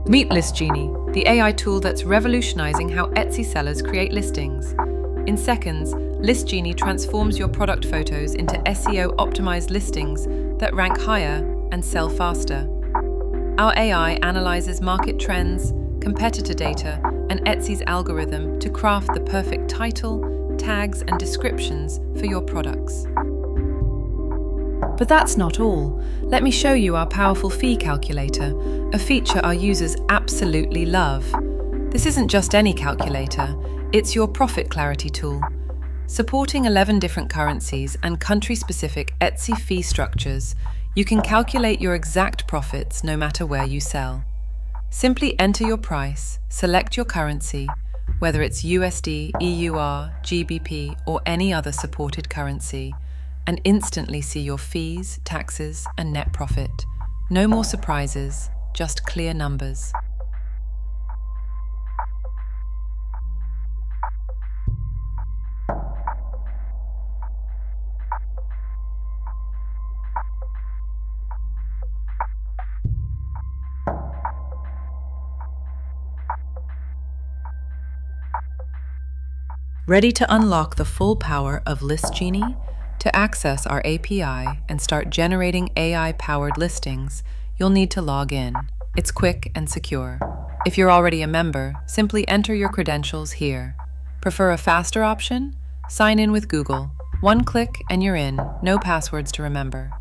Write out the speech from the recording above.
Meet ListsGenie, the AI tool that's revolutionizing how Etsy sellers create listings. In seconds, ListsGenie transforms your product photos into SEO-optimized listings that rank higher and sell faster. Our AI analyzes market trends, competitor data, and Etsy's algorithm to craft the perfect title, tags, and descriptions for your products. But that's not all. Let me show you our powerful fee calculator, a feature our users absolutely love. This isn't just any calculator, it's your profit clarity tool. Supporting 11 different currencies and country-specific Etsy fee structures, you can calculate your exact profits no matter where you sell. Simply enter your price, select your currency, whether it's USD, EUR, GBP, or any other supported currency, and instantly see your fees, taxes, and net profit. No more surprises, just clear numbers. Ready to unlock the full power of ListsGenie? To access our API and start generating AI-powered listings, you'll need to log in. It's quick and secure. If you're already a member, simply enter your credentials here. Prefer a faster option? Sign in with Google. One click and you're in, no passwords to remember.